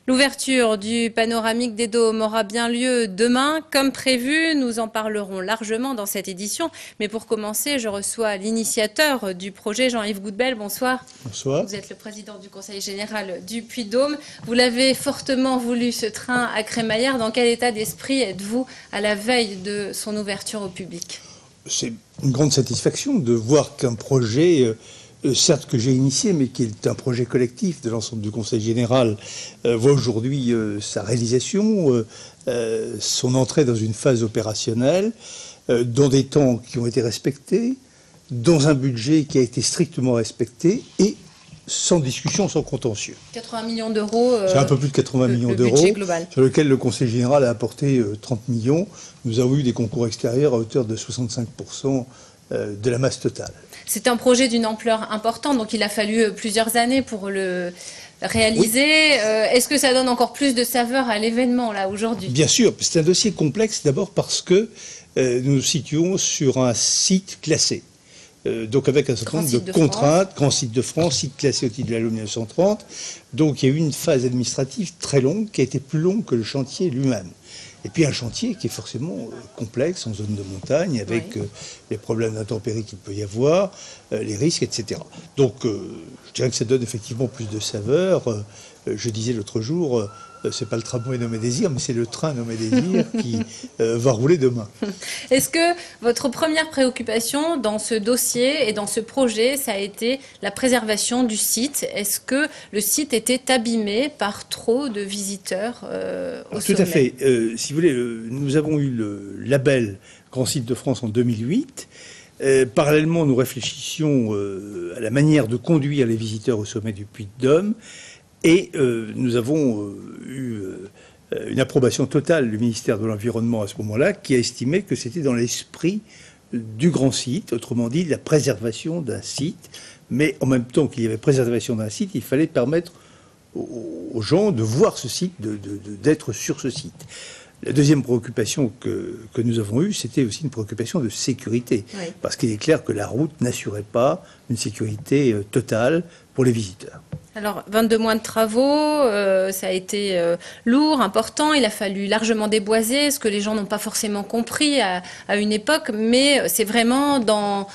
L'ouverture du panoramique des Dômes aura bien lieu demain, comme prévu. Nous en parlerons largement dans cette édition. Mais pour commencer, je reçois l'initiateur du projet, Jean-Yves Goudbel. Bonsoir. Bonsoir. Vous êtes le président du Conseil général du Puy-de-Dôme. Vous l'avez fortement voulu, ce train à Crémaillère. Dans quel état d'esprit êtes-vous à la veille de son ouverture au public? C'est une grande satisfaction de voir qu'un projet, certes que j'ai initié, mais qui est un projet collectif de l'ensemble du Conseil général, voit aujourd'hui sa réalisation, son entrée dans une phase opérationnelle, dans des temps qui ont été respectés, dans un budget qui a été strictement respecté et sans discussion, sans contentieux. 80 millions d'euros. C'est un peu plus de 80 millions d'euros, sur lequel le Conseil général a apporté 30 millions. Nous avons eu des concours extérieurs à hauteur de 65% de la masse totale. C'est un projet d'une ampleur importante, donc il a fallu plusieurs années pour le réaliser. Oui. Est-ce que ça donne encore plus de saveur à l'événement, là, aujourd'hui? Bien sûr, c'est un dossier complexe, d'abord parce que nous nous situons sur un site classé. Donc avec un certain nombre de contraintes, grand site de France, site classé au titre de la loi 1930. Donc il y a eu une phase administrative très longue qui a été plus longue que le chantier lui-même. Et puis un chantier qui est forcément complexe en zone de montagne avec les problèmes d'intempéries qu'il peut y avoir, les risques, etc. Donc je dirais que ça donne effectivement plus de saveur. Je disais l'autre jour, c'est pas le tramway nommé Désir, mais c'est le train nommé Désir qui va rouler demain. Est-ce que votre première préoccupation dans ce dossier et dans ce projet, ça a été la préservation du site? Est-ce que le site était abîmé par trop de visiteurs au sommet? Tout à fait. Si vous voulez, nous avons eu le label Grand Site de France en 2008. Parallèlement, nous réfléchissions à la manière de conduire les visiteurs au sommet du Puy-de-Dôme. Et nous avons eu une approbation totale du ministère de l'Environnement à ce moment-là, qui a estimé que c'était dans l'esprit du grand site, autrement dit, la préservation d'un site. Mais en même temps qu'il y avait préservation d'un site, il fallait permettre aux gens de voir ce site, d'être sur ce site. La deuxième préoccupation que nous avons eue, c'était aussi une préoccupation de sécurité. Oui. Parce qu'il est clair que la route n'assurait pas une sécurité totale pour les visiteurs. Alors, 22 mois de travaux, ça a été lourd, important, il a fallu largement déboiser, ce que les gens n'ont pas forcément compris à une époque, mais c'est vraiment dans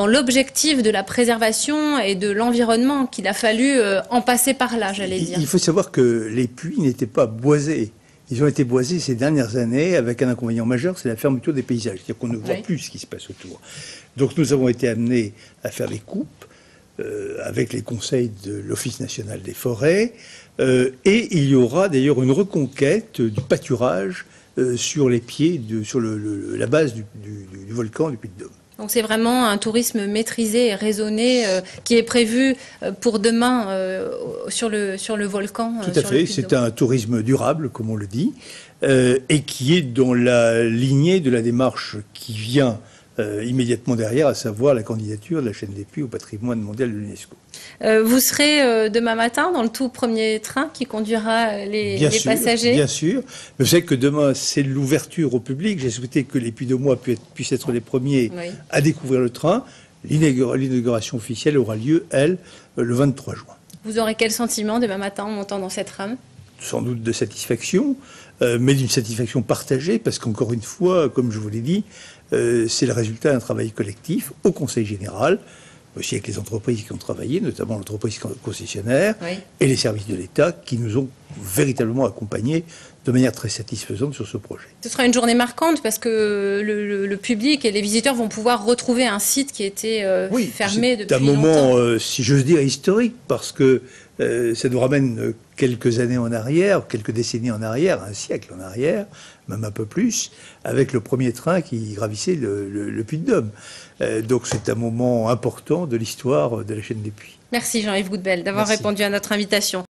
l'objectif de la préservation et de l'environnement qu'il a fallu en passer par là, j'allais dire. Il faut savoir que les puits n'étaient pas boisés. Ils ont été boisés ces dernières années avec un inconvénient majeur, c'est la fermeture des paysages. C'est-à-dire qu'on ne voit plus ce qui se passe autour. Donc nous avons été amenés à faire des coupes avec les conseils de l'Office national des forêts. Et il y aura d'ailleurs une reconquête du pâturage sur les pieds, sur la base du volcan du Puy-de-Dôme. Donc c'est vraiment un tourisme maîtrisé et raisonné qui est prévu pour demain sur le volcan. Tout à fait, c'est un tourisme durable, comme on le dit, et qui est dans la lignée de la démarche qui vient immédiatement derrière, à savoir la candidature de la chaîne des Puys au patrimoine mondial de l'UNESCO. Vous serez demain matin dans le tout premier train qui conduira les passagers? Bien sûr. Mais vous savez que demain, c'est l'ouverture au public. J'ai souhaité que les Puy-de-Dômois puissent être les premiers à découvrir le train. L'inauguration officielle aura lieu, elle, le 23 juin. Vous aurez quel sentiment demain matin en montant dans cette rame? Sans doute de satisfaction, mais d'une satisfaction partagée, parce qu'encore une fois, comme je vous l'ai dit, c'est le résultat d'un travail collectif au Conseil général, aussi avec les entreprises qui ont travaillé, notamment l'entreprise concessionnaire et les services de l'État qui nous ont véritablement accompagnés de manière très satisfaisante sur ce projet. Ce sera une journée marquante parce que le public et les visiteurs vont pouvoir retrouver un site qui était fermé depuis longtemps. C'est un moment, si j'ose dire, historique, parce que ça nous ramène quelques années en arrière, quelques décennies en arrière, un siècle en arrière, même un peu plus, avec le premier train qui gravissait le Puy-de-Dôme. Donc c'est un moment important de l'histoire de la chaîne des Puys. Merci Jean-Yves Goudbel d'avoir répondu à notre invitation.